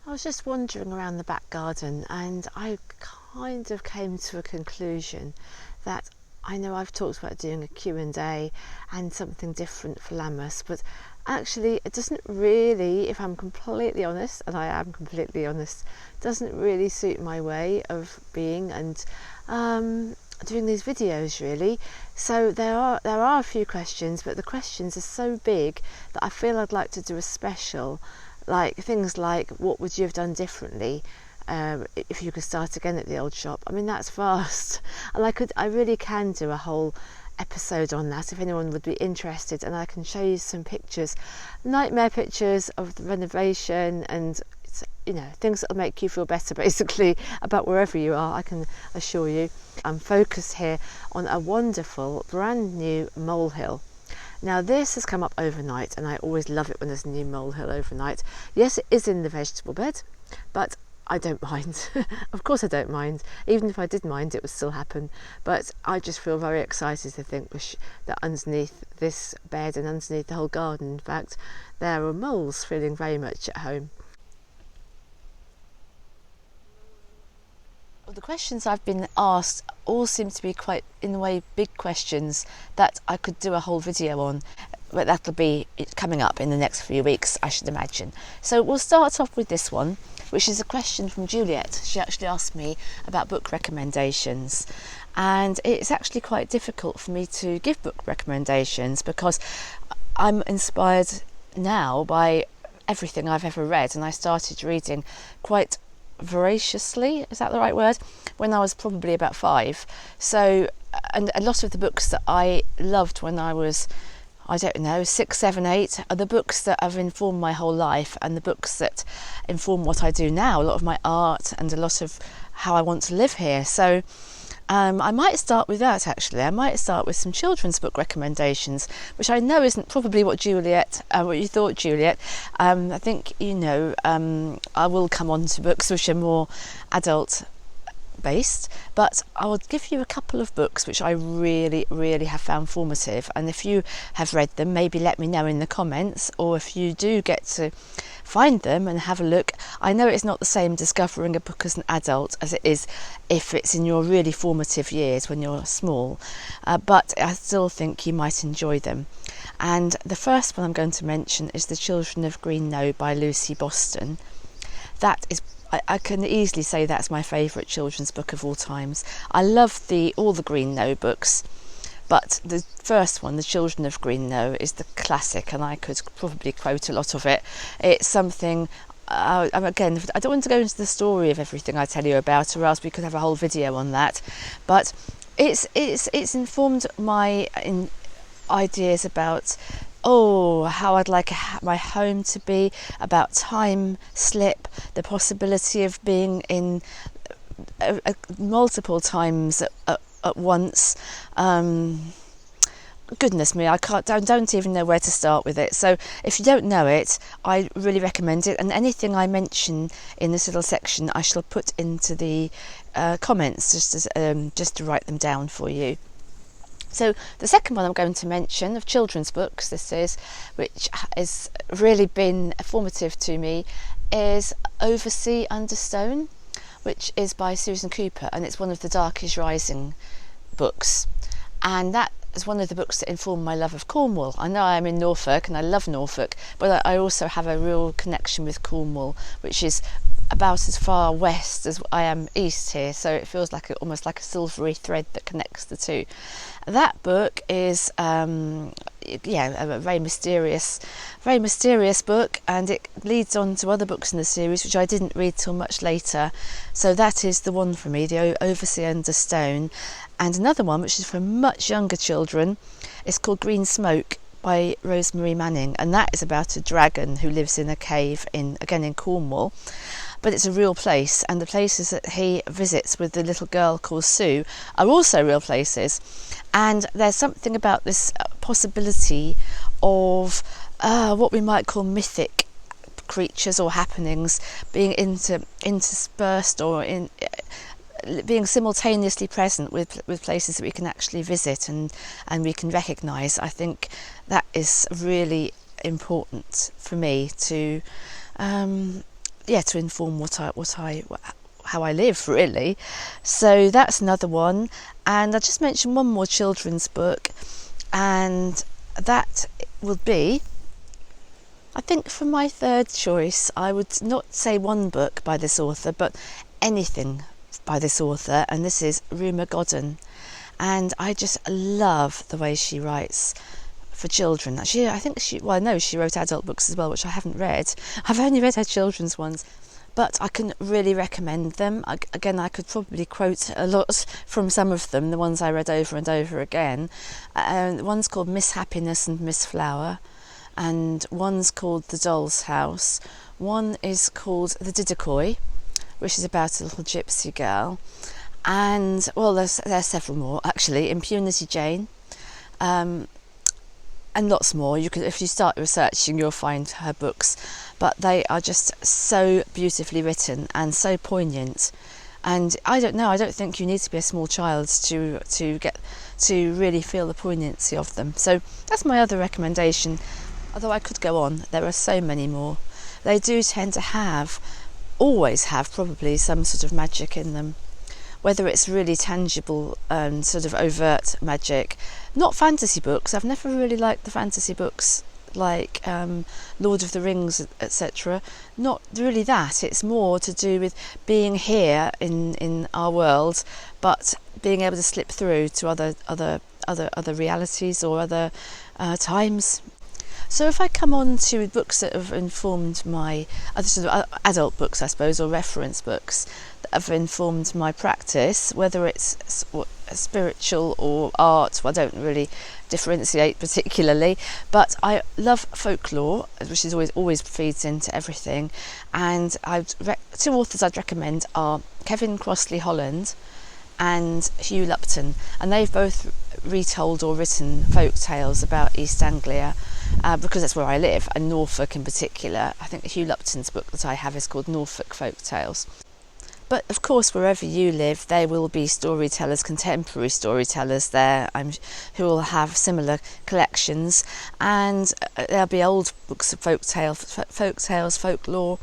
I was just wandering around the back garden and I kind of came to a conclusion that I know I've talked about doing a Q&A and something different for Lammas, but actually it doesn't really, if I'm completely honest, and I am completely honest, doesn't really suit my way of being and doing these videos really. So there are a few questions, but the questions are so big that I feel I'd like to do a special, like things like what would you have done differently if you could start again at the old shop. I mean, that's vast, and I really can do a whole episode on that if anyone would be interested, and I can show you some pictures, nightmare pictures of the renovation, and things that'll make you feel better basically about wherever you are. I can assure you I'm focused here on a wonderful brand new molehill. Now this has come up overnight, and I always love it when there's a new molehill overnight. Yes, it is in the vegetable bed, but I don't mind. Of course I don't mind. Even if I did mind, it would still happen. But I just feel very excited to think that underneath this bed and underneath the whole garden, in fact, there are moles feeling very much at home. Well, the questions I've been asked all seem to be quite, in a way, big questions that I could do a whole video on, but that'll be coming up in the next few weeks, I should imagine. So we'll start off with this one, which is a question from Juliet. She actually asked me about book recommendations, and it's actually quite difficult for me to give book recommendations because I'm inspired now by everything I've ever read, and I started reading quite voraciously, is that the right word, when I was probably about 5. So, and a lot of the books that I loved when I was, I don't know, 6, 7, 8 are the books that have informed my whole life, and the books that inform what I do now, a lot of my art and a lot of how I want to live here. So I might start with that actually. I might start with some children's book recommendations, which I know isn't probably what you thought, Juliet. I think, I will come on to books which are more adult based, but I will give you a couple of books which I really, really have found formative, and if you have read them, maybe let me know in the comments, or if you do get to find them and have a look. I know it's not the same discovering a book as an adult as it is if it's in your really formative years when you're small, but I still think you might enjoy them. And the first one I'm going to mention is The Children of Green Know by Lucy Boston. That is, I can easily say that's my favourite children's book of all times. I love all the Green Know books, but the first one, The Children of Green Know, is the classic, and I could probably quote a lot of it. It's something, again, I don't want to go into the story of everything I tell you about, or else we could have a whole video on that, but it's informed my ideas about how I'd like my home to be, about time slip, the possibility of being in multiple times at once. Goodness me, I don't even know where to start with it. So if you don't know it, I really recommend it, and anything I mention in this little section I shall put into the comments just to write them down for you. So the second one I'm going to mention of children's books, which has really been formative to me, is Oversea Under Stone, which is by Susan Cooper, and it's one of the Dark is Rising books, and that is one of the books that informed my love of Cornwall. I know I'm in Norfolk and I love Norfolk, but I also have a real connection with Cornwall, which is about as far west as I am east here, so it feels like almost like a silvery thread that connects the two. That book is a very mysterious book, and it leads on to other books in the series which I didn't read till much later. So that is the one for me, The Oversea Under Stone. And another one which is for much younger children is called Green Smoke by Rosemary Manning, and that is about a dragon who lives in a cave in Cornwall. But it's a real place, and the places that he visits with the little girl called Sue are also real places. And there's something about this possibility of what we might call mythic creatures or happenings being interspersed or being simultaneously present with places that we can actually visit and we can recognise. I think that is really important for me to yeah, to inform how I live, really. So that's another one. And I just mentioned one more children's book, and that would be, I think, for my third choice, I would not say one book by this author, but anything by this author, and this is Rumer Godden. And I just love the way she writes for children. She wrote adult books as well, which I haven't read. I've only read her children's ones, but I can really recommend them. Again, I could probably quote a lot from some of them, the ones I read over and over again. One's called Miss Happiness and Miss Flower, and one's called The Doll's House. One is called The Didacoy, which is about a little gypsy girl. And, well, there's several more, actually. Impunity Jane, and lots more. You can, if you start researching, you'll find her books, but they are just so beautifully written and so poignant. And I don't think you need to be a small child to get to really feel the poignancy of them. So that's my other recommendation, although I could go on. There are so many more. They do tend to always have probably some sort of magic in them, whether it's really tangible and sort of overt magic. Not fantasy books. I've never really liked the fantasy books like Lord of the Rings, etc. Not really that. It's more to do with being here in our world, but being able to slip through to other realities or other times. So if I come on to books that have informed my other sort of adult books, I suppose, or reference books that have informed my practice, whether it's spiritual or art, well, I don't really differentiate particularly, but I love folklore, which is always feeds into everything. And two authors I'd recommend are Kevin Crossley Holland and Hugh Lupton, and they've both retold or written folk tales about East Anglia, because that's where I live, and Norfolk in particular. I think Hugh Lupton's book that I have is called Norfolk Folk Tales. But of course, wherever you live, there will be storytellers, contemporary storytellers there, who will have similar collections, and there'll be old books of folk tales, folklore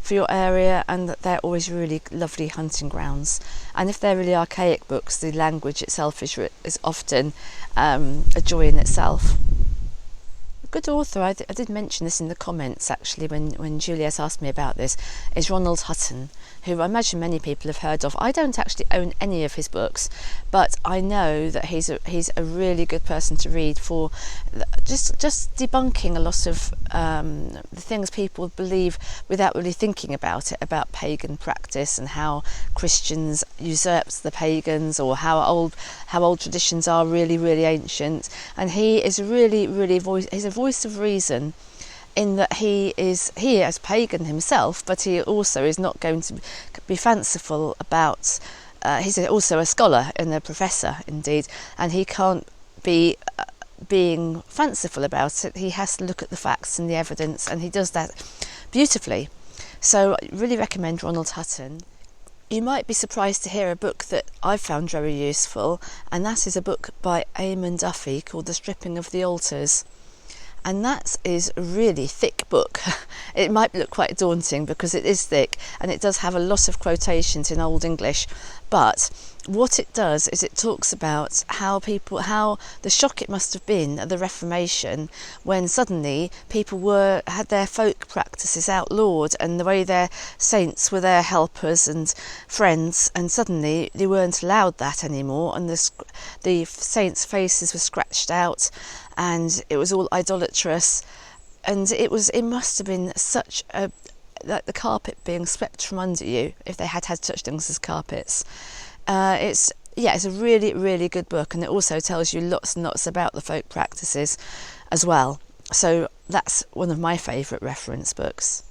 for your area, and they're always really lovely hunting grounds. And if they're really archaic books, the language itself is often a joy in itself. A good author, I did mention this in the comments actually when Juliet asked me about this, is Ronald Hutton, who I imagine many people have heard of. I don't actually own any of his books, but I know that he's a really good person to read for just debunking a lot of the things people believe without really thinking about it, about pagan practice and how Christians usurped the pagans, or how old traditions are really, really ancient. And he is he's a voice of reason, in that he is pagan himself, but he also is not going to be fanciful about. He's also a scholar and a professor, indeed, and he can't be being fanciful about it. He has to look at the facts and the evidence, and he does that beautifully. So I really recommend Ronald Hutton. You might be surprised to hear a book that I've found very useful, and that is a book by Eamon Duffy called The Stripping of the Altars. And that is a really thick book. It might look quite daunting because it is thick, and it does have a lot of quotations in Old English. But what it does is it talks about how the shock it must have been at the Reformation, when suddenly people had their folk practices outlawed, and the way their saints were their helpers and friends, and suddenly they weren't allowed that anymore, and the saints' faces were scratched out, and it was all idolatrous, and it must have been such like the carpet being swept from under you, if they had such things as carpets. It's a really, really good book, and it also tells you lots and lots about the folk practices as well. So that's one of my favourite reference books.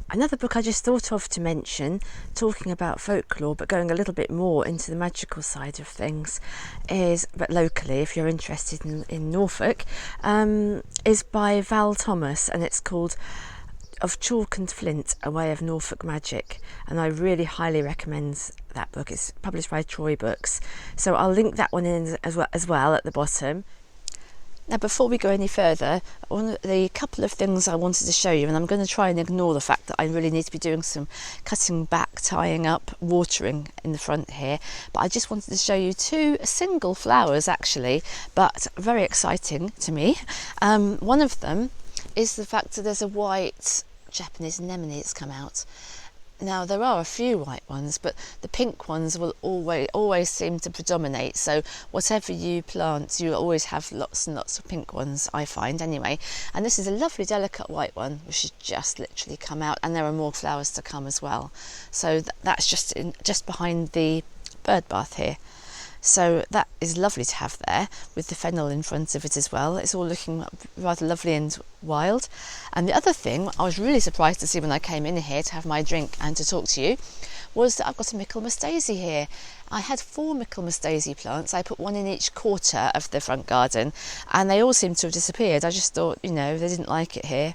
Another book I just thought of to mention, talking about folklore but going a little bit more into the magical side of things, but locally, if you're interested in Norfolk, is by Val Thomas, and it's called Of Chalk and Flint, A Way of Norfolk Magic, and I really highly recommend that book. It's published by Troy Books, so I'll link that one in as well at the bottom. Now, before we go any further, the couple of things I wanted to show you, and I'm going to try and ignore the fact that I really need to be doing some cutting back, tying up, watering in the front here, but I just wanted to show you two single flowers actually, but very exciting to me. One of them is the fact that there's a white Japanese anemone that's come out. Now, there are a few white ones, but the pink ones will always seem to predominate. So whatever you plant, you always have lots and lots of pink ones, I find anyway. And this is a lovely delicate white one, which has just literally come out, and there are more flowers to come as well. So that's just behind the bird bath here. So that is lovely to have there, with the fennel in front of it as well. It's all looking rather lovely and wild. And the other thing I was really surprised to see when I came in here to have my drink and to talk to you was that I've got a Michaelmas daisy here. I had 4 Michaelmas daisy plants. I put one in each quarter of the front garden, and they all seem to have disappeared. I just thought, you know, they didn't like it here.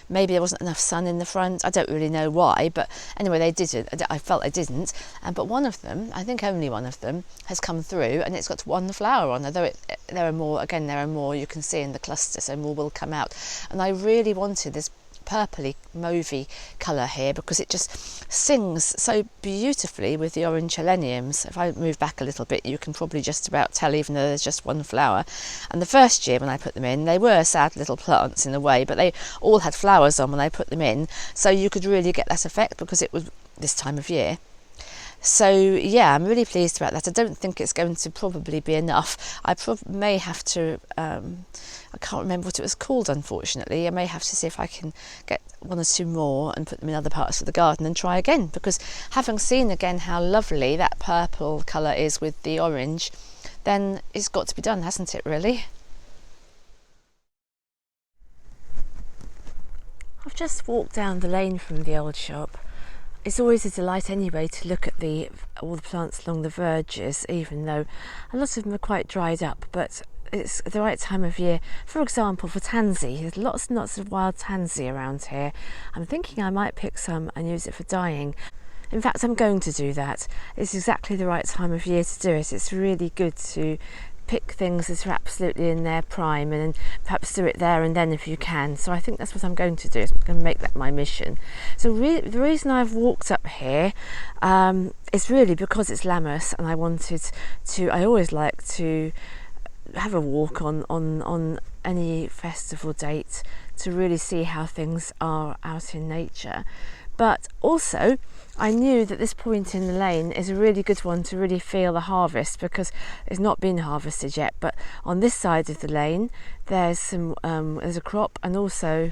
Maybe there wasn't enough sun in the front. I don't really know why, but anyway, they didn't. I felt they didn't. But one of them, I think only one of them, has come through, and it's got one flower on. Although there are more. Again, there are more you can see in the cluster, so more will come out. And I really wanted this purpley mauvey colour here because it just sings so beautifully with the orange heleniums. If I move back a little bit, you can probably just about tell, even though there's just one flower. And the first year when I put them in, they were sad little plants in a way, but they all had flowers on when I put them in, so you could really get that effect because it was this time of year. So yeah, I'm really pleased about that. I don't think it's going to probably be enough. I may have to, I can't remember what it was called, unfortunately. I may have to see if I can get 1 or 2 more and put them in other parts of the garden and try again, because having seen again how lovely that purple colour is with the orange, then it's got to be done, hasn't it, really? I've just walked down the lane from the old shop. It's always a delight anyway to look at all the plants along the verges, even though a lot of them are quite dried up, but it's the right time of year. For example, for tansy, there's lots and lots of wild tansy around here. I'm thinking I might pick some and use it for dyeing. In fact, I'm going to do that. It's exactly the right time of year to do it. It's really good to pick things that are absolutely in their prime and perhaps do it there and then if you can. So I think that's what I'm going to do. I'm going to make that my mission. So the reason I've walked up here is really because it's Lammas, and I always like to have a walk on any festival date to really see how things are out in nature. But also, I knew that this point in the lane is a really good one to really feel the harvest, because it's not been harvested yet. But on this side of the lane, there's a crop, and also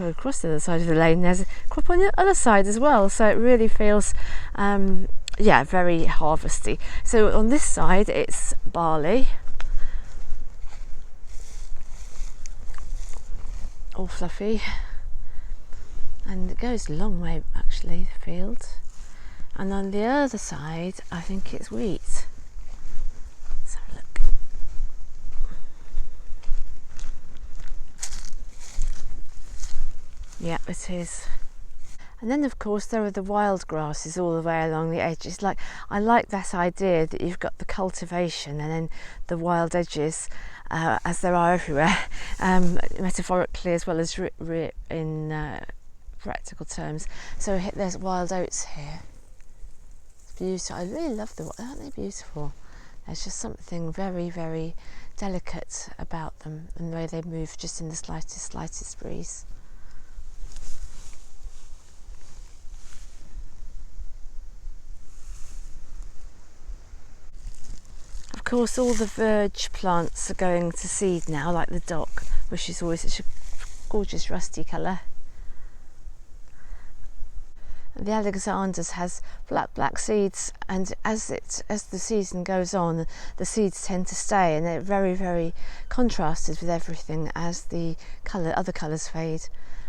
across the other side of the lane, there's a crop on the other side as well. So it really feels, very harvesty. So on this side, it's barley, all fluffy. And it goes a long way actually, the field. And on the other side, I think it's wheat. Let's have a look. Yeah, it is. And then of course there are the wild grasses all the way along the edges. I like that idea that you've got the cultivation and then the wild edges, as there are everywhere, metaphorically as well as in practical terms. So there's wild oats here. It's beautiful. I really love them. Aren't they beautiful? There's just something very, very delicate about them and the way they move just in the slightest breeze. Of course, all the verge plants are going to seed now, like the dock, which is always such a gorgeous rusty colour. The Alexander's has black seeds, and as the season goes on, the seeds tend to stay, and they're very, very contrasted with everything as the other colours fade.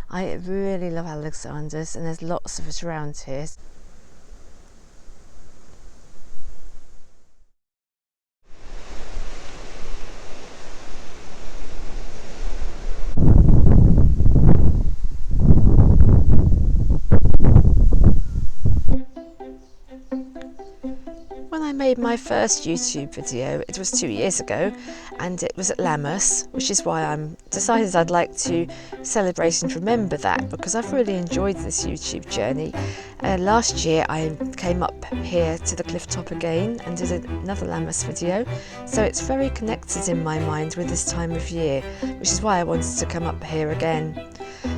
I really love Alexander's, and there's lots of it around here. I made my first YouTube video, it was 2 years ago, and it was at Lammas, which is why I'm decided I'd like to celebrate and remember that, because I've really enjoyed this YouTube journey. Last year I came up here to the cliff top again and did another Lammas video, so it's very connected in my mind with this time of year, which is why I wanted to come up here again.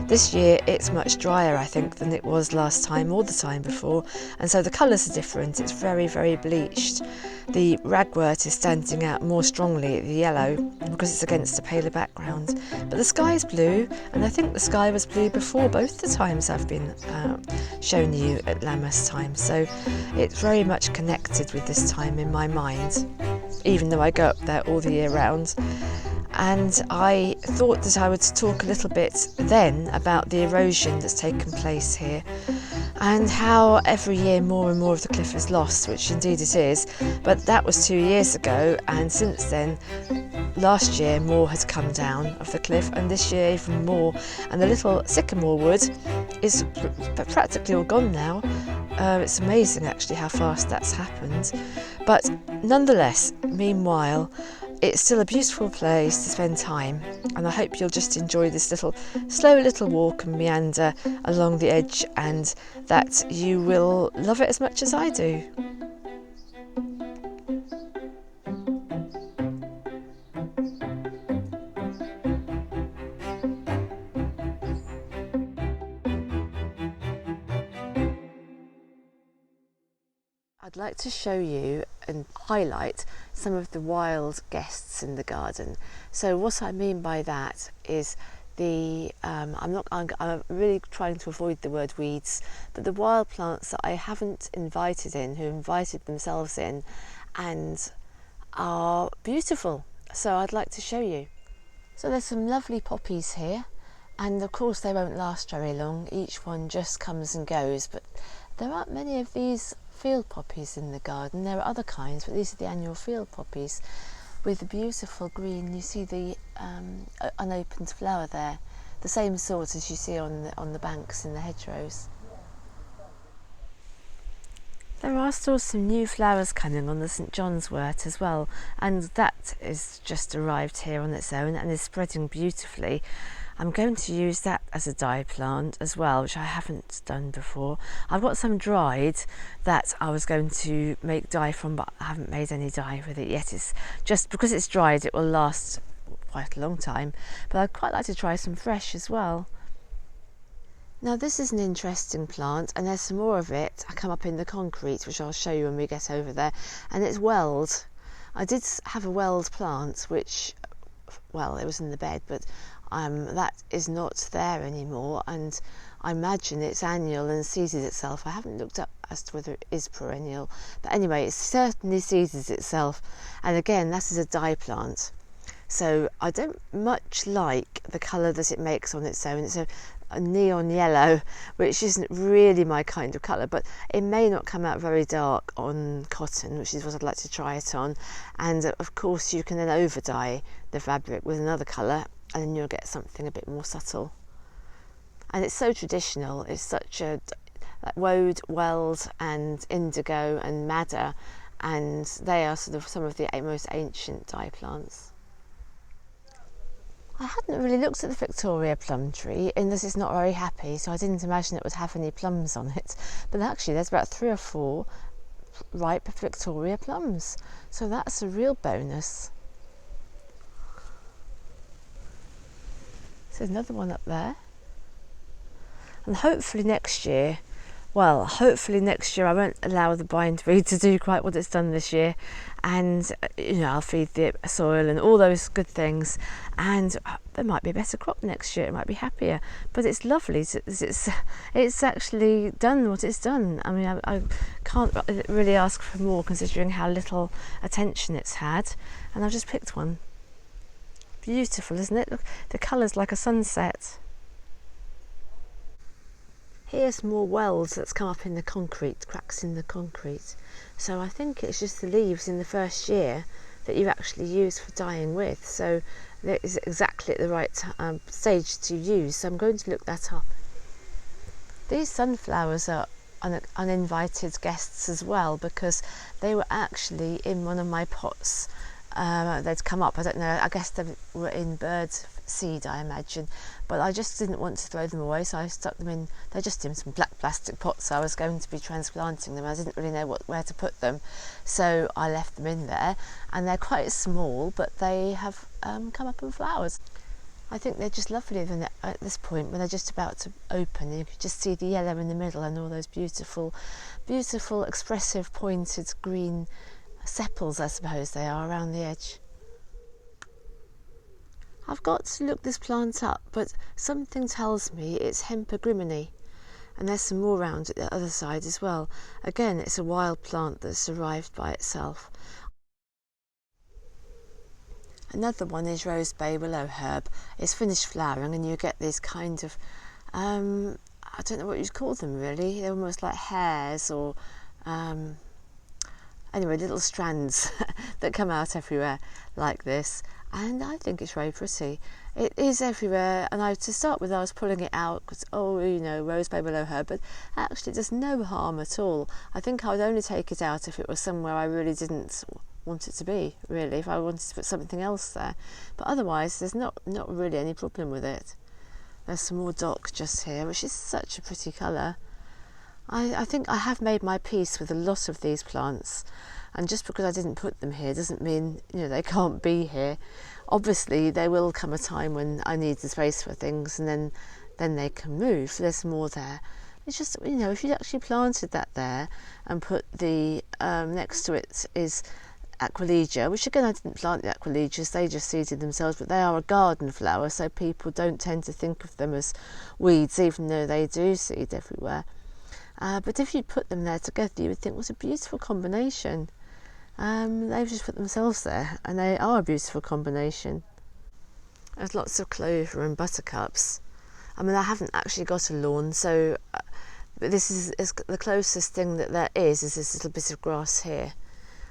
This year it's much drier, I think, than it was last time or the time before, and so the colours are different. It's very, very bleached. The ragwort is standing out more strongly, the yellow, because it's against a paler background. But the sky is blue, and I think the sky was blue before both the times I've been shown you at Lammas time, so it's very much connected with this time in my mind, even though I go up there all the year round. And I thought that I would talk a little bit then about the erosion that's taken place here and how every year more and more of the cliff is lost, which indeed it is, but that was 2 years ago, and since then, last year more has come down of the cliff, and this year even more, and the little sycamore wood is practically all gone now. It's amazing actually how fast that's happened, but nonetheless, meanwhile, it's still a beautiful place to spend time, and I hope you'll just enjoy this slow little walk and meander along the edge, and that you will love it as much as I do. I'd like to show you and highlight some of the wild guests in the garden. So what I mean by that is I'm really trying to avoid the word weeds, but the wild plants that I haven't invited in, who invited themselves in and are beautiful. So I'd like to show you. So there's some lovely poppies here, and of course they won't last very long. Each one just comes and goes, but there aren't many of these field poppies in the garden. There are other kinds, but these are the annual field poppies with the beautiful green. You see the unopened flower there, the same sort as you see on the banks in the hedgerows. There are still some new flowers coming on the St John's wort as well, and that is just arrived here on its own and is spreading beautifully. I'm going to use that as a dye plant as well, which I haven't done before. I've got some dried that I was going to make dye from, but I haven't made any dye with it yet. It's just because it's dried, it will last quite a long time, but I'd quite like to try some fresh as well. Now this is an interesting plant, and there's some more of it. I come up in the concrete, which I'll show you when we get over there, and it's weld. I did have a weld plant, which, well, it was in the bed, but that is not there anymore, and I imagine it's annual and seeded itself. I haven't looked up as to whether it is perennial, but anyway, it certainly seeds itself, and again, that is a dye plant. So I don't much like the colour that it makes on its own. It's a neon yellow, which isn't really my kind of colour, but it may not come out very dark on cotton, which is what I'd like to try it on. And of course you can then over dye the fabric with another colour, and then you'll get something a bit more subtle. And it's so traditional. It's such a like woad, weld and indigo and madder, and they are sort of some of the most ancient dye plants. I hadn't really looked at the Victoria plum tree in that it's not very happy, so I didn't imagine it would have any plums on it, but actually there's about 3 or 4 ripe Victoria plums, so that's a real bonus. So there's another one up there, and hopefully next year I won't allow the bindweed to do quite what it's done this year, and I'll feed the soil and all those good things, and there might be a better crop next year. It might be happier, but it's lovely. It's actually done what it's done. I mean, I can't really ask for more considering how little attention it's had, and I've just picked one. Beautiful, isn't it? Look, the colour's like a sunset. Here's more welds that's come up in the concrete, cracks in the concrete. So I think it's just the leaves in the first year that you actually use for dyeing with. So that is exactly at the right stage to use. So I'm going to look that up. These sunflowers are uninvited guests as well, because they were actually in one of my pots. They'd come up, I don't know, I guess they were in bird seed, I imagine, but I just didn't want to throw them away, so I stuck them in. They're just in some black plastic pots, so I was going to be transplanting them. I didn't really know where to put them, so I left them in there, and they're quite small, but they have come up in flowers. I think they're just lovely at this point when they're just about to open. You can just see the yellow in the middle and all those beautiful, beautiful, expressive, pointed green sepals, I suppose they are, around the edge. I've got to look this plant up, but something tells me it's Hempagrimony, and there's some more around at the other side as well. Again, it's a wild plant that's survived by itself. Another one is rose bay willow herb. It's finished flowering, and you get these kind of, I don't know what you'd call them really. They're almost like hairs or, anyway, little strands that come out everywhere like this. And I think it's very pretty. It is everywhere, and to start with I was pulling it out because, rose bay willow herb, but actually it does no harm at all. I think I would only take it out if it was somewhere I really didn't want it to be, really, if I wanted to put something else there. But otherwise there's not really any problem with it. There's some more dock just here, which is such a pretty colour. I think I have made my peace with a lot of these plants, and just because I didn't put them here doesn't mean they can't be here. Obviously there will come a time when I need the space for things, and then they can move. There's more there. It's just, if you actually planted that there and put the next to it is Aquilegia, which again I didn't plant the Aquilegias, they just seeded themselves, but they are a garden flower, so people don't tend to think of them as weeds, even though they do seed everywhere. But if you put them there together, you would think, what a beautiful combination. They've just put themselves there, and they are a beautiful combination. There's lots of clover and buttercups. I mean, I haven't actually got a lawn, so but this is the closest thing that there is this little bit of grass here.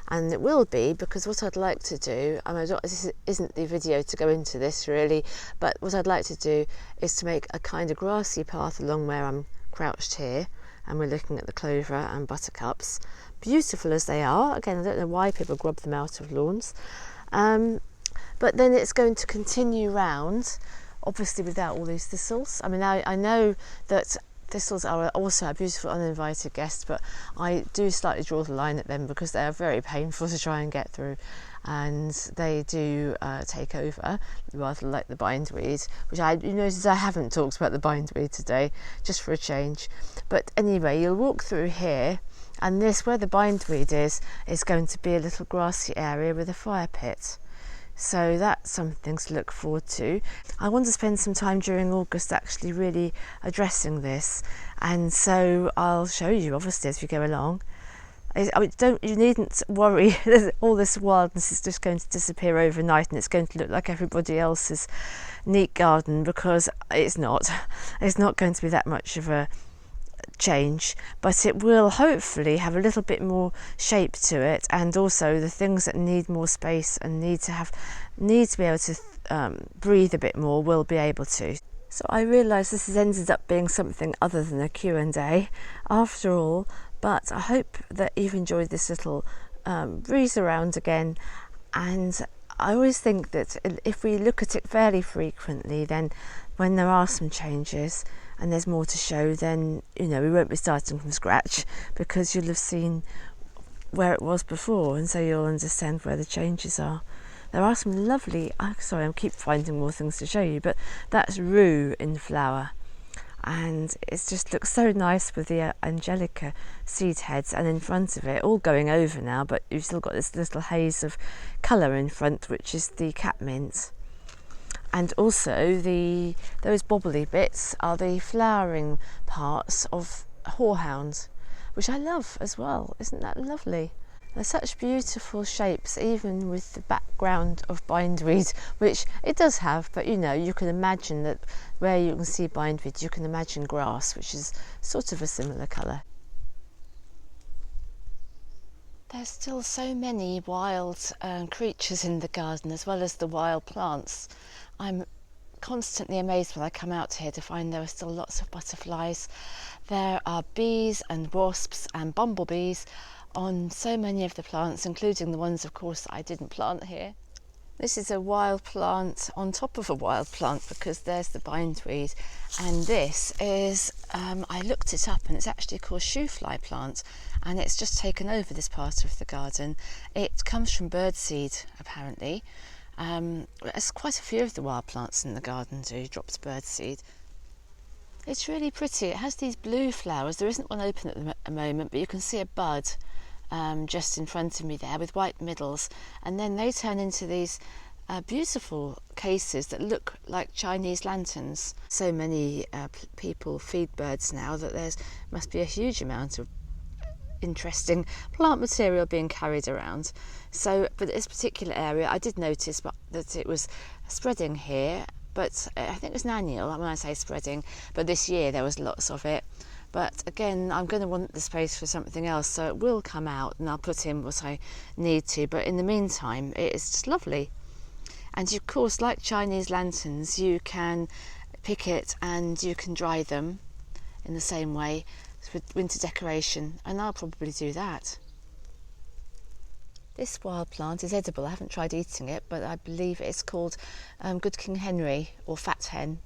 And it will be, because what I'd like to do, this isn't the video to go into this really, but what I'd like to do is to make a kind of grassy path along where I'm crouched here, and we're looking at the clover and buttercups, beautiful as they are. Again, I don't know why people grub them out of lawns, but then it's going to continue round, obviously without all these thistles. I mean, I know that thistles are also a beautiful uninvited guest, but I do slightly draw the line at them because they are very painful to try and get through, and they do take over, rather like the bindweed, which you notice I haven't talked about the bindweed today, just for a change. But anyway, you'll walk through here, and where the bindweed is going to be a little grassy area with a fire pit. So that's something to look forward to. I want to spend some time during August actually really addressing this, and so I'll show you obviously as we go along. You needn't worry, all this wildness is just going to disappear overnight and it's going to look like everybody else's neat garden, because it's not. It's not going to be that much of a change, but it will hopefully have a little bit more shape to it, and also the things that need more space and need to be able to breathe a bit more will be able to. So I realise this has ended up being something other than a Q&A after all, but I hope that you've enjoyed this little breeze around again. And I always think that if we look at it fairly frequently, then when there are some changes and there's more to show, then we won't be starting from scratch, because you'll have seen where it was before, and so you'll understand where the changes are. There are some lovely, I keep finding more things to show you, but that's rue in flower, and it just looks so nice with the angelica seed heads, and in front of it, all going over now, but you've still got this little haze of colour in front, which is the catmint. And also those bobbly bits are the flowering parts of horehound, which I love as well. Isn't that lovely? They're such beautiful shapes, even with the background of bindweed, which it does have, but you can imagine that where you can see bindweed, you can imagine grass, which is sort of a similar colour. There's still so many wild creatures in the garden, as well as the wild plants. I'm constantly amazed when I come out here to find there are still lots of butterflies. There are bees and wasps and bumblebees on so many of the plants, including the ones, of course, that I didn't plant here. This is a wild plant on top of a wild plant, because there's the bindweed, and this is, I looked it up, and it's actually called shoe fly plant, and it's just taken over this part of the garden. It comes from birdseed, apparently. There's quite a few of the wild plants in the garden do, drops birdseed. It's really pretty. It has these blue flowers. There isn't one open at the moment, but you can see a bud just in front of me there with white middles, and then they turn into these beautiful cases that look like Chinese lanterns. So many people feed birds now that there must be a huge amount of interesting plant material being carried around. So, but this particular area, I did notice that it was spreading here, but I think it was an annual when I say spreading, but this year there was lots of it. But again, I'm going to want the space for something else, so it will come out and I'll put in what I need to. But in the meantime, it is just lovely. And of course, like Chinese lanterns, you can pick it and you can dry them in the same way with winter decoration, and I'll probably do that. This wild plant is edible. I haven't tried eating it, but I believe it's called Good King Henry, or fat hen.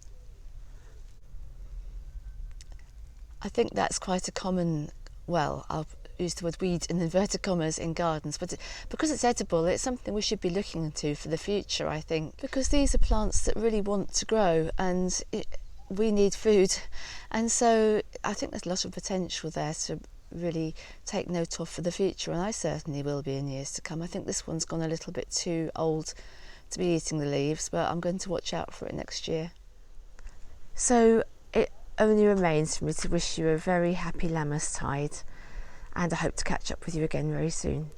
I think that's quite a common, well, I'll use the word weed in inverted commas in gardens, but because it's edible, it's something we should be looking into for the future, I think, because these are plants that really want to grow, and we need food, and so I think there's a lot of potential there to really take note of for the future, and I certainly will be in years to come. I think this one's gone a little bit too old to be eating the leaves, but I'm going to watch out for it next year. So it only remains for me to wish you a very happy Lammastide, and I hope to catch up with you again very soon.